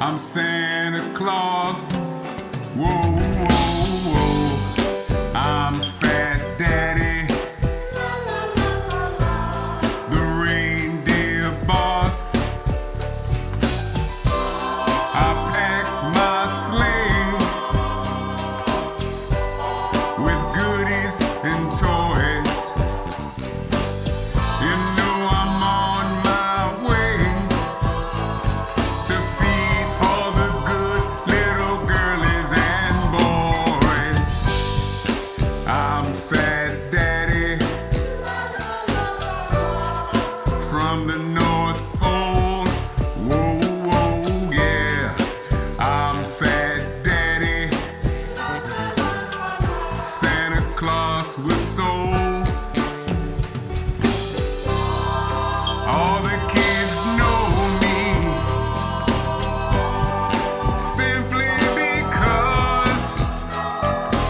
I'm Santa Claus. Whoa, whoa, whoa. I'm Phat Daddy, the reindeer boss. I packed my sleigh with goodies and toys. You know I'm on my way to feed all the good little girlies and boys. I'm Phat Daddy from the North Pole. Whoa, whoa, yeah. I'm Phat Daddy, Santa Claus with soul. All the kids know me simply because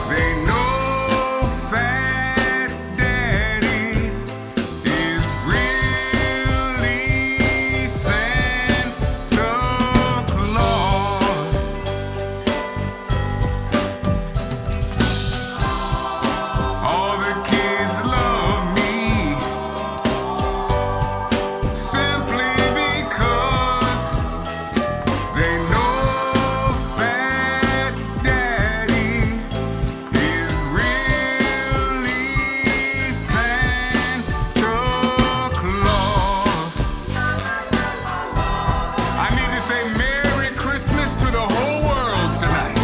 they know Phat Daddy is really Santa Claus. All the kids love me simply because they know Phat Daddy is really Santa Claus. I need to say Merry Christmas to the whole world tonight.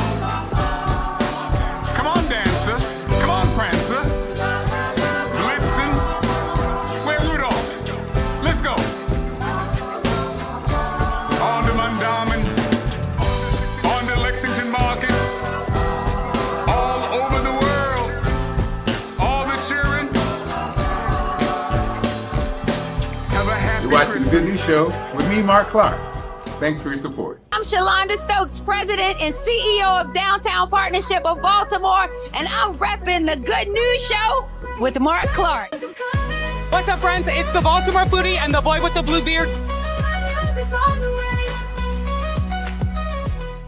Come on, Dancer. Come on, Prancer. Blitzen. Where Rudolph? Let's go. On to Mondawmin, on to Lexington Market, all over the world, all the children. Have a happy You're watching Christmas. The Good News Show with me, Marc Clarke. Thanks for your support. I'm Shalonda Stokes, President and CEO of Downtown Partnership of Baltimore, and I'm repping the Good News Show with Marc Clarke. What's up, friends? It's the Baltimore Foodie and the boy with the blue beard.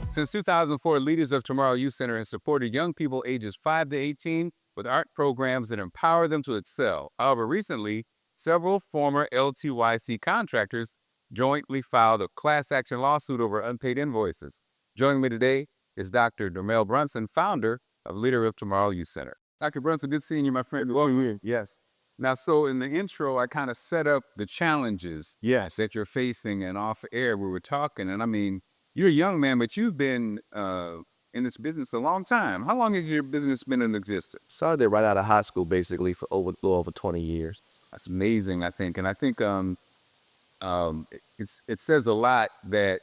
Since 2004, Leaders of Tomorrow Youth Center has supported young people ages 5 to 18 with art programs that empower them to excel. However, recently, several former Ltyc contractors jointly filed a class action lawsuit over unpaid invoices. Joining me today is Dr. Dermell Brunson, founder of Leader of Tomorrow Youth Center. Dr. Brunson, good seeing you, my friend. Yes. Now, so in the intro, I kind of set up the challenges that you're facing, and off air we were talking, and I mean, you're a young man, but you've been in this business a long time. How long has your business been in existence? Started right out of high school, basically, for a little over 20 years. That's amazing, I think. And I think it says a lot that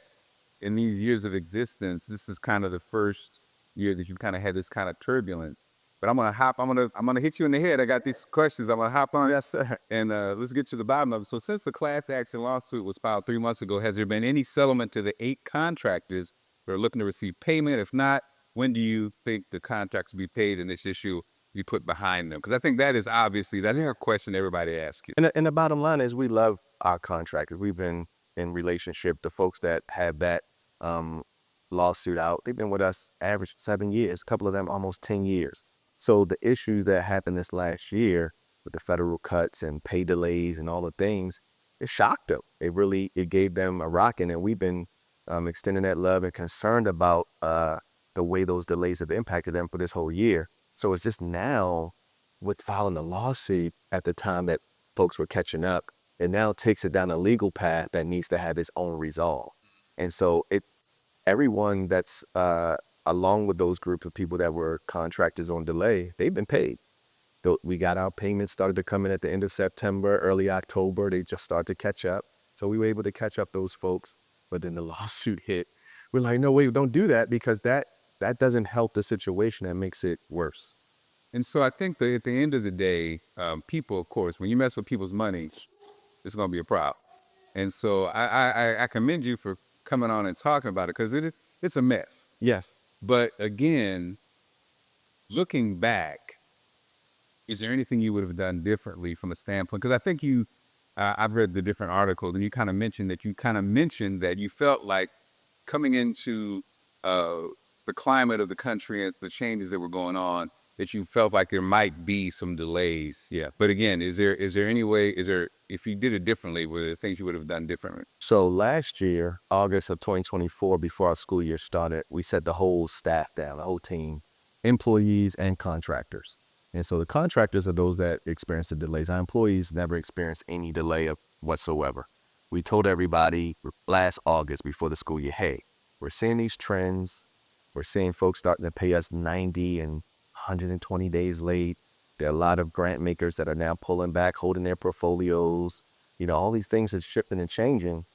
in these years of existence, this is kind of the first year that you kind of had this kind of turbulence. But I'm gonna hit you in the head. I got these questions. I'm gonna hop on. Yes, sir. And let's get to the bottom of it. So since the class action lawsuit was filed 3 months ago, has there been any settlement to the 8 contractors who are looking to receive payment? If not, when do you think the contracts will be paid and this issue be put behind them? Because I think that is obviously, that's a question everybody asks you. And the bottom line is we love our contractors. We've been in relationship. The folks that have that lawsuit out, they've been with us average 7 years, a couple of them almost 10 years. So the issue that happened this last year with the federal cuts and pay delays and all the things, it shocked them. It gave them a rocking, and we've been extending that love and concerned about the way those delays have impacted them for this whole year. So it's just now with filing the lawsuit at the time that folks were catching up, it now takes it down a legal path that needs to have its own resolve. And so everyone that's along with those groups of people that were contractors on delay, they've been paid. We got our payments started to come in at the end of September, early October. They just started to catch up. So we were able to catch up those folks. But then the lawsuit hit. We're like, no, wait, don't do that, because that doesn't help the situation. That makes it worse. And so I think that at the end of the day, people, of course, when you mess with people's money, it's going to be a problem. And so I commend you for coming on and talking about it, because it's a mess. Yes. But again, looking back, is there anything you would have done differently from a standpoint? Because I think I've read the different articles, and you kind of mentioned that you felt like coming into the climate of the country and the changes that were going on, that you felt like there might be some delays? Yeah. But again, is there any way, if you did it differently, were there things you would have done differently? So last year, August of 2024, before our school year started, we set the whole staff down, the whole team, employees and contractors. And so the contractors are those that experience the delays. Our employees never experience any delay whatsoever. We told everybody last August before the school year, hey, we're seeing these trends. We're seeing folks starting to pay us 90 and 120 days late. There are a lot of grant makers that are now pulling back, holding their portfolios. You know, all these things are shifting and changing.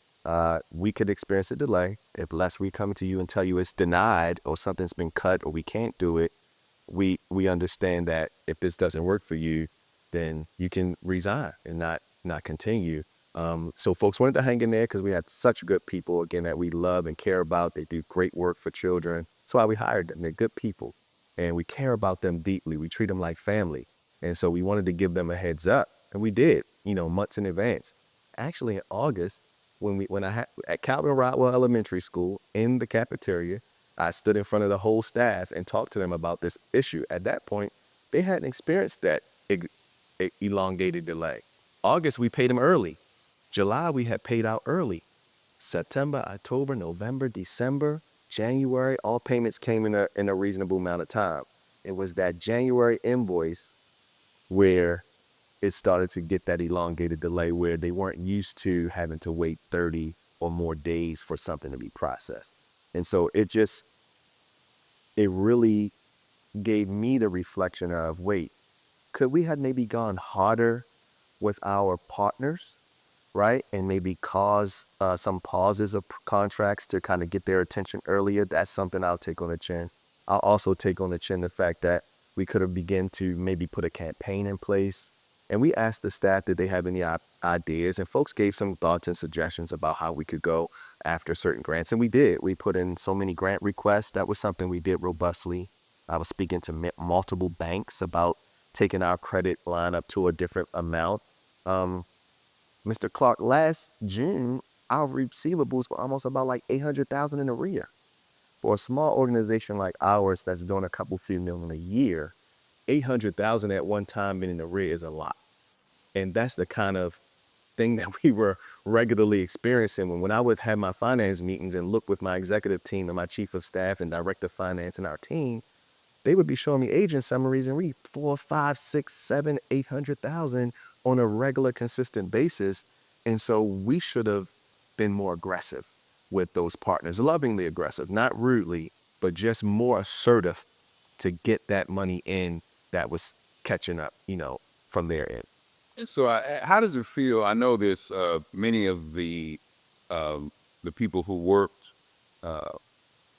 We could experience a delay. If less we come to you and tell you it's denied or something's been cut or we can't do it, we understand that if this doesn't work for you, then you can resign and not continue. So folks wanted to hang in there because we had such good people, again, that we love and care about. They do great work for children. That's why we hired them. They're good people and we care about them deeply. We treat them like family. And so we wanted to give them a heads up, and we did, you know, months in advance. Actually, in August, when I had at Calvin Rodwell Elementary School in the cafeteria, I stood in front of the whole staff and talked to them about this issue. At that point, they hadn't experienced that elongated delay. August, we paid them early. July, we had paid out early. September, October, November, December, January, all payments came in a reasonable amount of time. It was that January invoice where it started to get that elongated delay, where they weren't used to having to wait 30 or more days for something to be processed. And so it really gave me the reflection of, wait, could we have maybe gone harder with our partners, right? And maybe cause some pauses of contracts to kind of get their attention earlier. That's something I'll take on the chin. I'll also take on the chin the fact that we could have begun to maybe put a campaign in place. And we asked the staff, did they have any ideas? And folks gave some thoughts and suggestions about how we could go after certain grants. And we did. We put in so many grant requests. That was something we did robustly. I was speaking to multiple banks about taking our credit line up to a different amount. Mr. Clarke, last June, our receivables were almost about like $800,000 in arrear. For a small organization like ours that's doing a couple few million a year, 800,000 at one time being in arrear is a lot. And that's the kind of thing that we were regularly experiencing. When I would have my finance meetings and look with my executive team and my chief of staff and director of finance and our team, they would be showing me agent summaries and read 4, 5, 6, 7, 800,000 on a regular, consistent basis. And so we should have been more aggressive with those partners, lovingly aggressive, not rudely, but just more assertive to get that money in that was catching up, you know, from their end. And so, how does it feel? I know there's many of the people who worked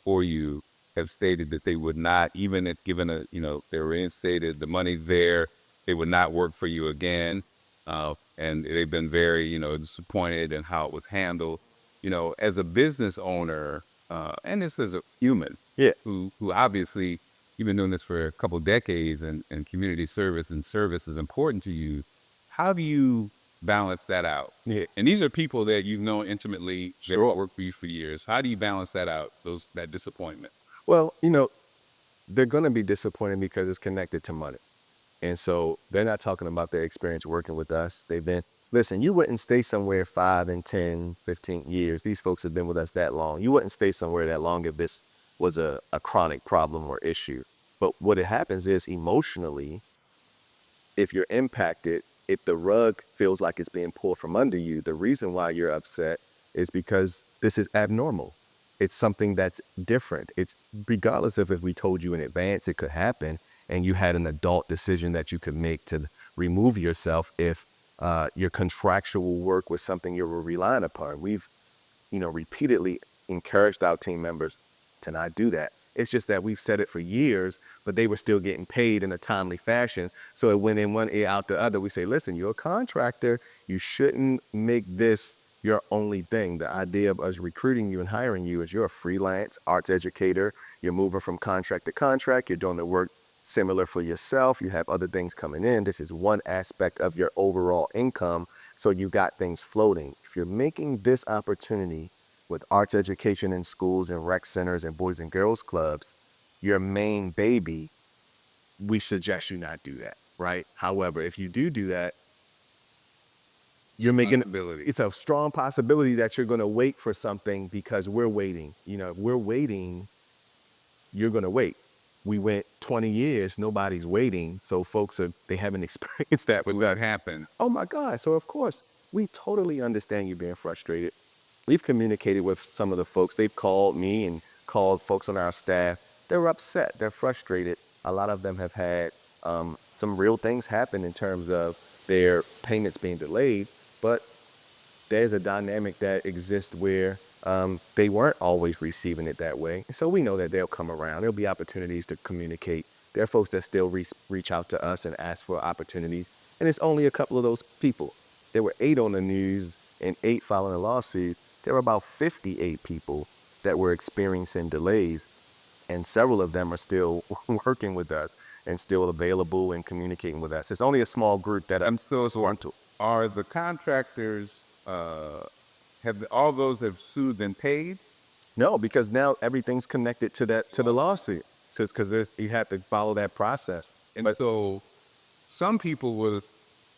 for you have stated that they would not, even if given a, you know, they were reinstated, the money there, they would not work for you again. And they've been very, you know, disappointed in how it was handled. You know, as a business owner, and this is a human, Yeah. who obviously you've been doing this for a couple of decades, and community service is important to you. How do you balance that out? Yeah. And these are people that you've known intimately, that Sure. worked for you for years. How do you balance that out, that disappointment? Well, you know, they're going to be disappointed because it's connected to money. And so they're not talking about their experience working with us. Listen, you wouldn't stay somewhere 5 and 10, 15 years. These folks have been with us that long. You wouldn't stay somewhere that long if this was a chronic problem or issue. But what it happens is emotionally, if you're impacted, if the rug feels like it's being pulled from under you, the reason why you're upset is because this is abnormal. It's something that's different. It's regardless of if we told you in advance it could happen and you had an adult decision that you could make to remove yourself if your contractual work was something you were relying upon. We've, you know, repeatedly encouraged our team members to not do that. It's just that we've said it for years, but they were still getting paid in a timely fashion. So it went in one ear out the other. We say, listen, you're a contractor. You shouldn't make this your only thing. The idea of us recruiting you and hiring you is you're a freelance arts educator. You're moving from contract to contract. You're doing the work similar for yourself. You have other things coming in. This is one aspect of your overall income. So you got things floating. If you're making this opportunity with arts education in schools and rec centers and boys and girls clubs, your main baby, we suggest you not do that, right? However, if you do that, you're making it's a strong possibility that you're going to wait for something because we're waiting. You know, if we're waiting, you're going to wait. We went 20 years, nobody's waiting. So folks they haven't experienced that. But that happened. Oh my God. So of course, we totally understand you being frustrated. We've communicated with some of the folks. They've called me and called folks on our staff. They're upset. They're frustrated. A lot of them have had some real things happen in terms of their payments being delayed. But there's a dynamic that exists where they weren't always receiving it that way. So we know that they'll come around. There'll be opportunities to communicate. There are folks that still reach out to us and ask for opportunities. And it's only a couple of those people. There were 8 on the news and 8 filing a lawsuit. There were about 58 people that were experiencing delays. And several of them are still working with us and still available and communicating with us. It's only a small group that I'm still to. Are the contractors, all those have sued been paid? No, because now everything's connected to the lawsuit. So it's because you have to follow that process. And so some people will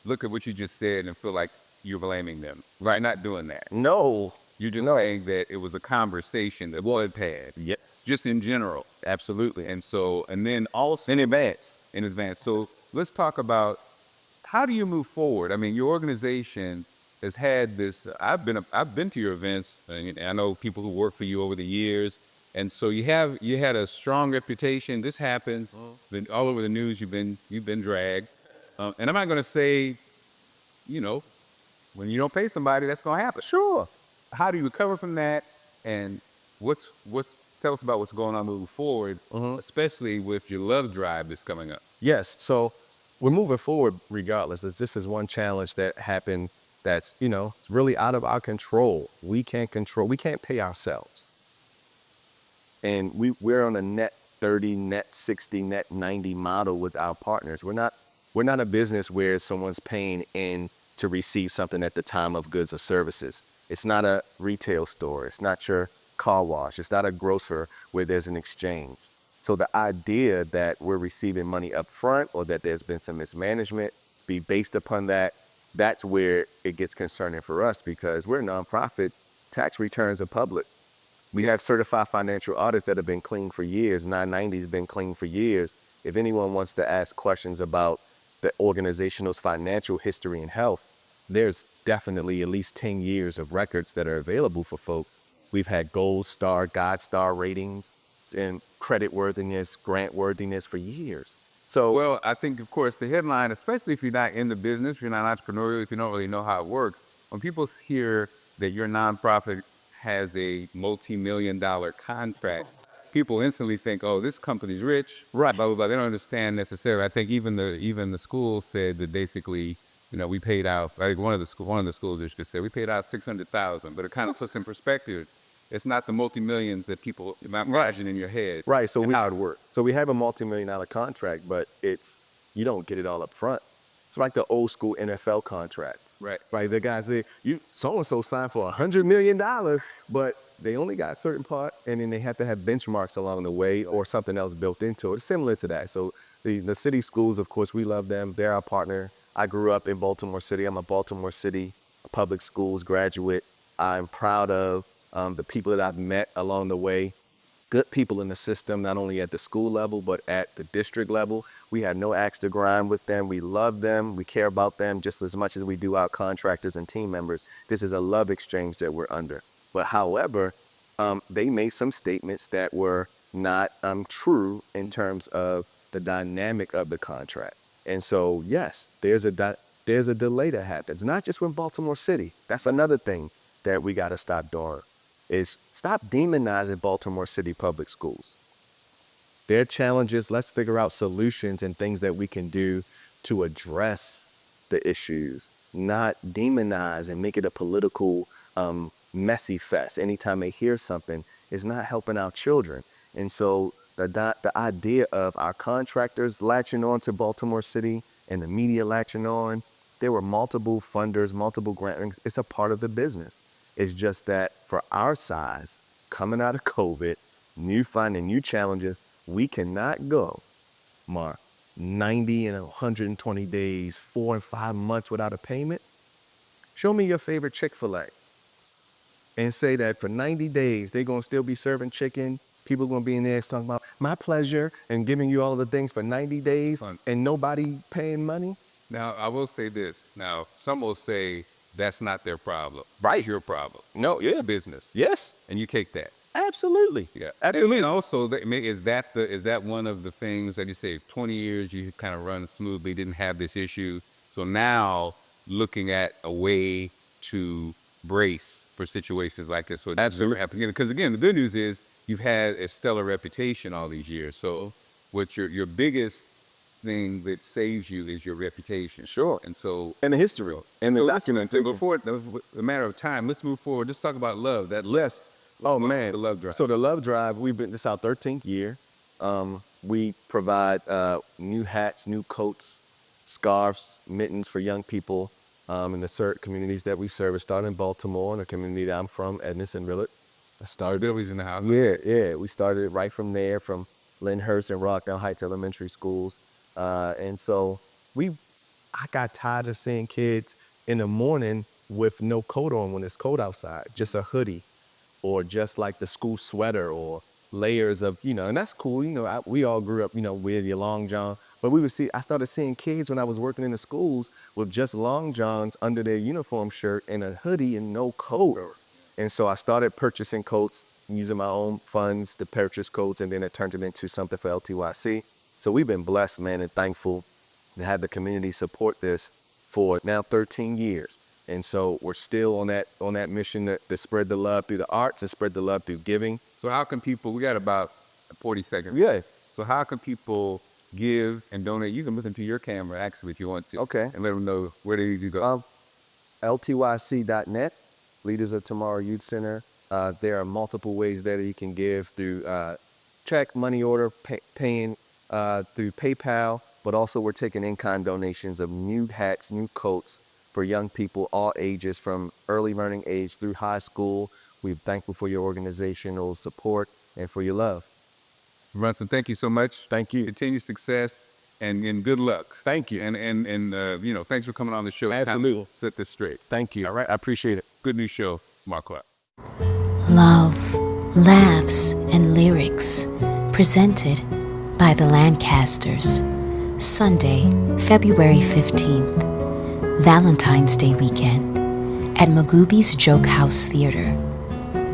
look at what you just said and feel like you're blaming them, right? Not doing that. No. You're just saying that it was a conversation that was had. Yes. Just in general. Absolutely. And then also In advance. So let's talk about, how do you move forward? I mean, your organization has had this. I've been to your events, and I know people who work for you over the years, and so you had a strong reputation. This happens, been all over the news. You've been dragged, and I'm not going to say, when you don't pay somebody, that's going to happen. Sure. How do you recover from that? And tell us about what's going on moving forward, especially with your love drive that's coming up. Yes. So we're moving forward regardless. This is one challenge that happened that's, it's really out of our control. We can't pay ourselves. And we're on a net 30, net 60, net 90 model with our partners. We're not a business where someone's paying in to receive something at the time of goods or services. It's not a retail store. It's not your car wash. It's not a grocer where there's an exchange. So the idea that we're receiving money up front or that there's been some mismanagement be based upon that, that's where it gets concerning for us because we're a nonprofit. Tax returns are public. We have certified financial audits that have been clean for years. 990 has been clean for years. If anyone wants to ask questions about the organization's financial history and health, there's definitely at least 10 years of records that are available for folks. We've had Gold Star, God Star ratings and credit worthiness, grant worthiness for years. So, well, I think, of course, the headline, especially if you're not in the business, if you're not entrepreneurial, if you don't really know how it works, when people hear that your nonprofit has a multi-million-dollar contract, people instantly think, oh, this company's rich, right, blah, blah, blah. They don't understand necessarily. I think even the schools said that basically, we paid out, I think one of the school districts said we paid out $600,000, but it kind of puts in perspective. It's not the multi-millions that people imagine in your head. Right, so how it works. So we have a multi-million-dollar contract, but you don't get it all up front. It's like the old school NFL contracts. Right. Right, the guys say, so-and-so signed for $100 million, but they only got a certain part, and then they have to have benchmarks along the way or something else built into it. It's similar to that. So the city schools, of course, we love them. They're our partner. I grew up in Baltimore City. I'm a Baltimore City public schools graduate. I'm proud of the people that I've met along the way. Good people in the system, not only at the school level, but at the district level. We have no axe to grind with them. We love them. We care about them just as much as we do our contractors and team members. This is a love exchange that we're under. But however, they made some statements that were not true in terms of the dynamic of the contract. And so, yes, there's a delay that happens, not just with Baltimore City. That's another thing that we got to stop doing, is stop demonizing Baltimore City public schools. There are challenges. Let's figure out solutions and things that we can do to address the issues, not demonize and make it a political messy fest. Anytime they hear something, it's not helping our children. And so the idea of our contractors latching on to Baltimore City and the media latching on, there were multiple funders, multiple grants. It's a part of the business. It's just that for our size, coming out of COVID, finding new challenges, we cannot go, Mark, 90 and 120 days, 4 and 5 months without a payment. Show me your favorite Chick-fil-A and say that for 90 days, they're going to still be serving chicken. People going to be in there talking about my pleasure and giving you all the things for 90 days and nobody paying money. Now, I will say this. Now, some will say that's not their problem. Right. It's your problem. No, yeah. Business. Yes. And you take that. Absolutely. Yeah. Absolutely. And also, is that one of the things that you say, 20 years you kind of run smoothly, didn't have this issue. So now looking at a way to brace for situations like this. So that's never happened again. Because again, the good news is you've had a stellar reputation all these years. So what your biggest thing that saves you is your reputation. Sure. And so And the history and the documentation. Before a matter of time, let's move forward. Let's talk about love. That less. Oh man, the love drive. So the love drive, this is our 13th year. We provide new hats, new coats, scarves, mittens for young people in the certain communities that we serve. It started in Baltimore, in the community that I'm from, Edmondson, Rillet. I started. Billy's in the house. Yeah. We started right from there, from Lyndhurst and Rockdale Heights elementary schools, and so I got tired of seeing kids in the morning with no coat on when it's cold outside, just a hoodie, or just like the school sweater, or layers of, and that's cool. We all grew up, with your long john, but I started seeing kids when I was working in the schools with just long johns under their uniform shirt and a hoodie and no coat. And so I started purchasing coats, using my own funds to purchase coats, and then it turned it into something for Ltyc. So we've been blessed, man, and thankful to have the community support this for now 13 years. And so we're still on that mission to spread the love through the arts and spread the love through giving. So how can people, we got about 40 seconds. Yeah. So how can people give and donate? You can look into your camera, actually, if you want to. Okay. And let them know where they need to go. Ltyc.net, Leaders of Tomorrow Youth Center. There are multiple ways that you can give through check, money order, paying through PayPal, but also we're taking in-kind donations of new hats, new coats for young people, all ages, from early learning age through high school. We're thankful for your organizational support and for your love. Brunson, thank you so much. Thank you. Continued success and good luck. Thank you. And thanks for coming on the show. Absolutely. Set this straight. Thank you. All right. I appreciate it. Good news show, Marc Clarke. Love, laughs, and lyrics. Presented by the Lancasters. Sunday, February 15th. Valentine's Day weekend at Magooby's Joke House Theater.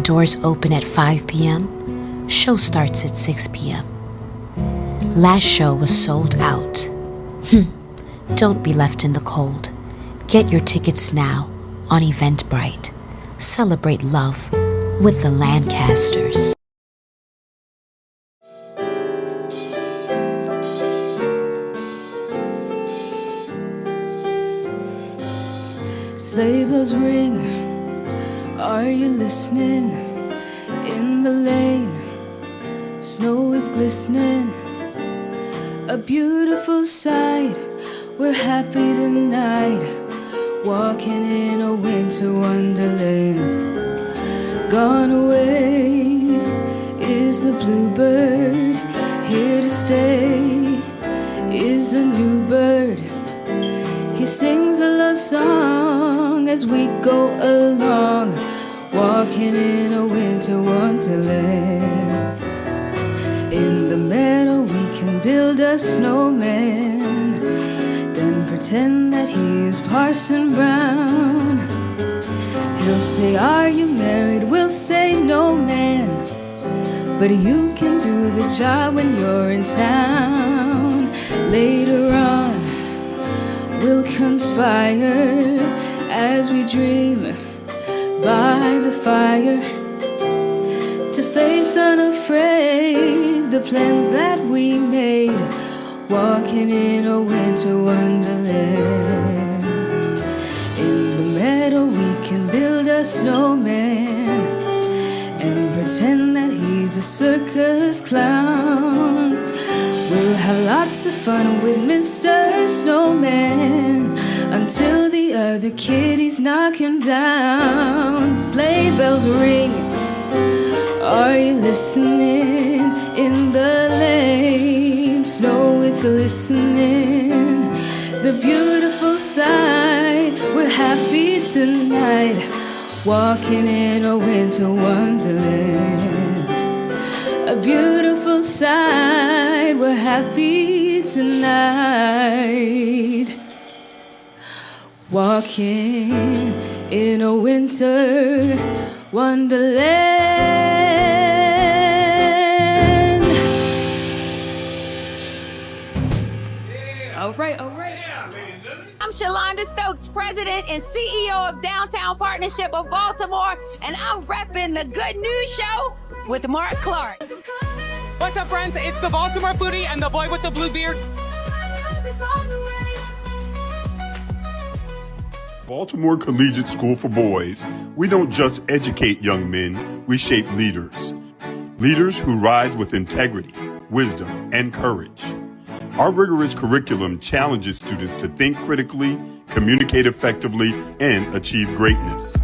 Doors open at 5 p.m. Show starts at 6 p.m. Last show was sold out. Don't be left in the cold. Get your tickets now on Eventbrite. Celebrate love with the Lancasters. Sleigh bells ring, are you listening? In the lane, snow is glistening. A beautiful sight, we're happy tonight. Walking in a winter wonderland. Gone away is the bluebird. Here to stay is a new bird. He sings a love song as we go along, walking in a winter wonderland. In the meadow we can build a snowman, then pretend that he is Parson Brown. He'll say, are you married? We'll say, no man, but you can do the job when you're in town. Later on we'll conspire as we dream by the fire to face unafraid the plans that we made, walking in a winter wonderland. In the meadow we can build a snowman and pretend that he's a circus clown. We'll have lots of fun with Mr. Snowman. until the other kitties knock him down. Sleigh bells ring, are you listening? In the lane, snow is glistening. The beautiful sight, we're happy tonight, walking in a winter wonderland. A beautiful sight, we're happy tonight, walking in a winter wonderland. All right, all right. I'm Shalonda Stokes, President and CEO of Downtown Partnership of Baltimore, and I'm repping the Good News Show with Marc Clarke. What's up, friends? It's the Baltimore foodie and the boy with the blue beard. Baltimore Collegiate School for Boys, we don't just educate young men, we shape leaders. Leaders who rise with integrity, wisdom, and courage. Our rigorous curriculum challenges students to think critically, communicate effectively, and achieve greatness.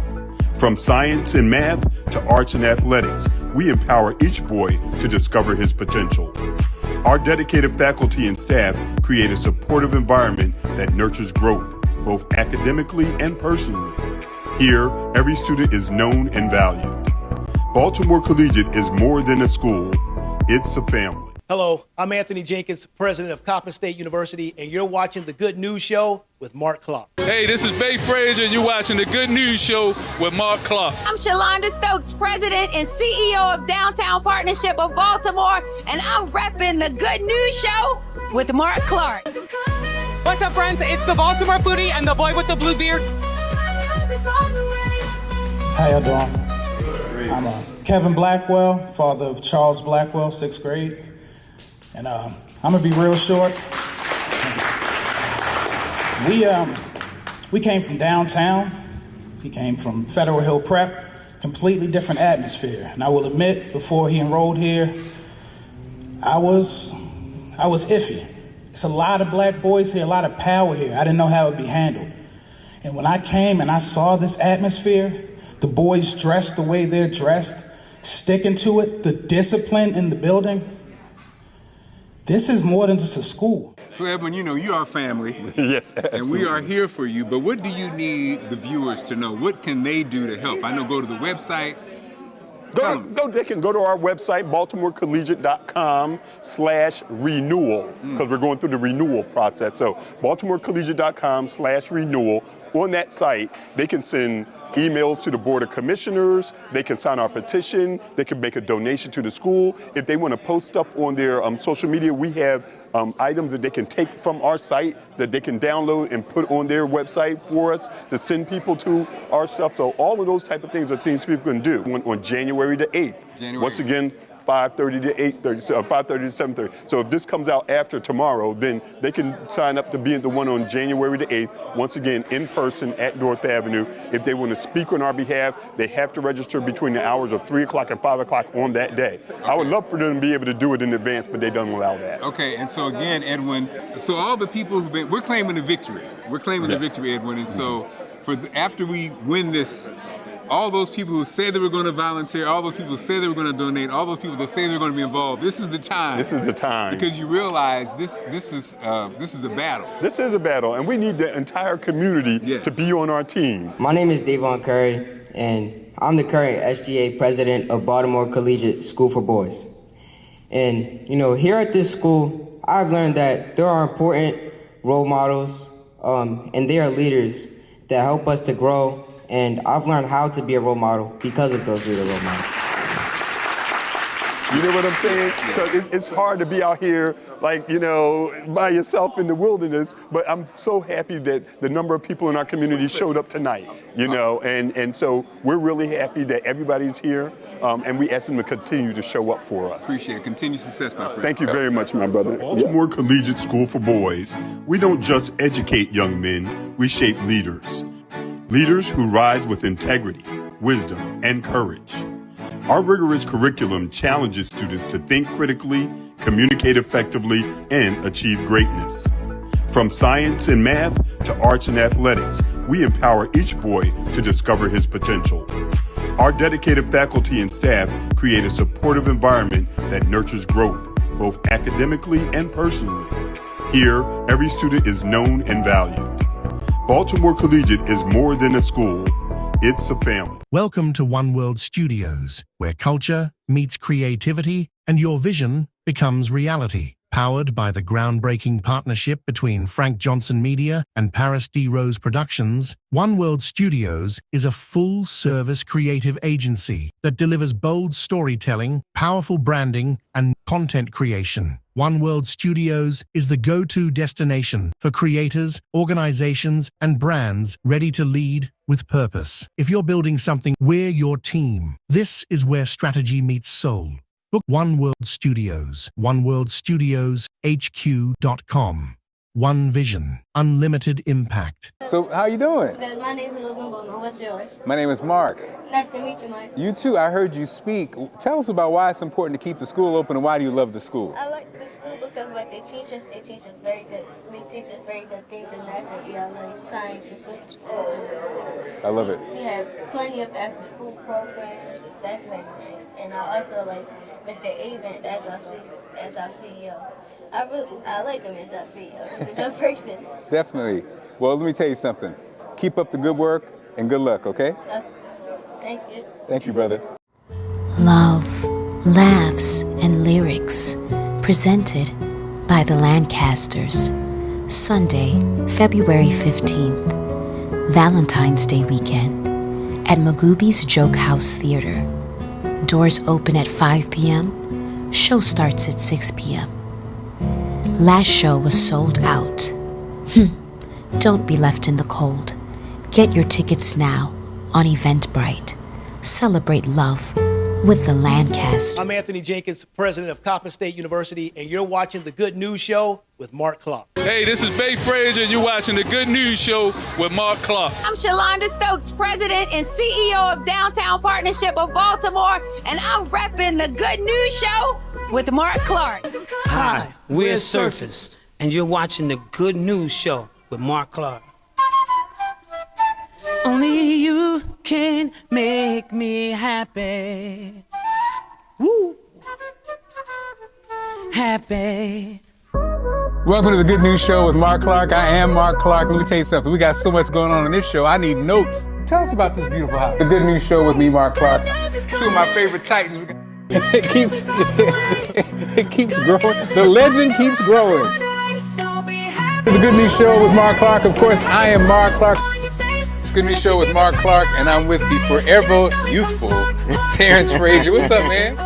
From science and math to arts and athletics, we empower each boy to discover his potential. Our dedicated faculty and staff create a supportive environment that nurtures growth, both academically and personally. Here, every student is known and valued. Baltimore Collegiate is more than a school, it's a family. Hello, I'm Anthony Jenkins, president of Coppin State University, and you're watching The Good News Show with Marc Clarke. Hey, this is Bay Frazier, and you're watching The Good News Show with Marc Clarke. I'm Shalonda Stokes, President and CEO of Downtown Partnership of Baltimore, and I'm repping the Good News Show with Marc Clarke. What's up, friends? It's the Baltimore foodie and the boy with the blue beard. How y'all doing? I'm Kevin Blackwell, father of Charles Blackwell, 6th grade. And I'm gonna be real short. We came from downtown. He came from Federal Hill Prep, completely different atmosphere. And I will admit, before he enrolled here, I was iffy. It's a lot of black boys here, a lot of power here. I didn't know how it would be handled. And when I came and I saw this atmosphere, the boys dressed the way they're dressed, sticking to it, the discipline in the building, this is more than just a school. So Edwin, you know, you are family. Yes, absolutely. And we are here for you, but what do you need the viewers to know? What can they do to help? I know, go to the website. They can go to our website, baltimorecollegiate.com/renewal, because we're going through the renewal process. So baltimorecollegiate.com/renewal. On that site, they can send emails to the Board of Commissioners, they can sign our petition, they can make a donation to the school. If they want to post stuff on their social media, we have items that they can take from our site that they can download and put on their website for us to send people to our stuff. So all of those type of things are things people can do. On January the 8th, once again, 5:30 to 8:30, 5:30 to 7:30. So if this comes out after tomorrow, then they can sign up to be at the one on January the 8th, once again, in person at North Avenue. If they want to speak on our behalf, they have to register between the hours of 3 o'clock and 5 o'clock on that day. Okay. I would love for them to be able to do it in advance, but they don't allow that. Okay, and so again, Edwin, so all the people who've been, we're claiming the victory. We're claiming the victory, Edwin, and so after we win this, all those people who say they were going to volunteer, all those people who say they were going to donate, all those people that say they're going to be involved, this is the time. This is the time. Because you realize this is a battle. This is a battle, and we need the entire community to be on our team. My name is Davon Curry, and I'm the current SGA president of Baltimore Collegiate School for Boys. And, you know, here at this school, I've learned that there are important role models, and they are leaders that help us to grow. And I've learned how to be a role model because of those leader role models. You know what I'm saying? So it's hard to be out here, like, you know, by yourself in the wilderness, but I'm so happy that the number of people in our community showed up tonight, you know, and so we're really happy that everybody's here, and we ask them to continue to show up for us. Appreciate it. Continued success, my friend. Thank you very much, my brother. Baltimore Collegiate School for Boys, we don't just educate young men, we shape leaders. Leaders who rise with integrity, wisdom, and courage. Our rigorous curriculum challenges students to think critically, communicate effectively, and achieve greatness. From science and math to arts and athletics, we empower each boy to discover his potential. Our dedicated faculty and staff create a supportive environment that nurtures growth, both academically and personally. Here, every student is known and valued. Baltimore Collegiate is more than a school, it's a family. Welcome to One World Studios, where culture meets creativity and your vision becomes reality. Powered by the groundbreaking partnership between Frank Johnson Media and Paris D. Rose Productions, One World Studios is a full-service creative agency that delivers bold storytelling, powerful branding, and content creation. One World Studios is the go-to destination for creators, organizations, and brands ready to lead with purpose. If you're building something, we're your team. This is where strategy meets soul. Book One World Studios, oneworldstudios.hq.com. One vision, unlimited impact. So, how you doing? Good. My name is Ltyc. What's yours? My name is Mark. Nice to meet you, Mark. You too. I heard you speak. Tell us about why it's important to keep the school open and why do you love the school? I like the school because what they teach us very good. They teach us very good things in math and like science and social school too. I love it. We have plenty of after-school programs. That's very nice. And I also like Mr. Avent as our CEO. I like him as our CEO. He's a good person. Definitely. Well, let me tell you something. Keep up the good work and good luck, okay? Thank you. Thank you, brother. Love, laughs, and lyrics presented by the Lancasters. Sunday, February 15th, Valentine's Day weekend at Magooby's Joke House Theater. Doors open at 5 p.m. Show starts at 6 p.m. Last show was sold out. Don't be left in the cold. Get your tickets now on Eventbrite. Celebrate love with the Lancasters. I'm Anthony Jenkins, president of Coppin State University, and you're watching The Good News Show with Marc Clarke. Hey, this is Bay Frazier, and you're watching The Good News Show with Marc Clarke. I'm Shalonda Stokes, president and CEO of Downtown Partnership of Baltimore, and I'm repping The Good News Show with Marc Clarke. Hi, we're Surface, and you're watching The Good News Show with Marc Clarke. Only you can make me happy. Woo! Happy. Welcome to the Good News Show with Marc Clarke. I am Marc Clarke. Let me tell you something. We got so much going on in this show. I need notes. Tell us about this beautiful house. The Good News Show with me, Marc Clarke. Two of my favorite Titans. It keeps growing. The legend keeps growing. The Good News Show with Marc Clarke. Of course, I am Marc Clarke. Good News Show with Marc Clarke, and I'm with the forever youthful Terrence Frazier. What's up, man?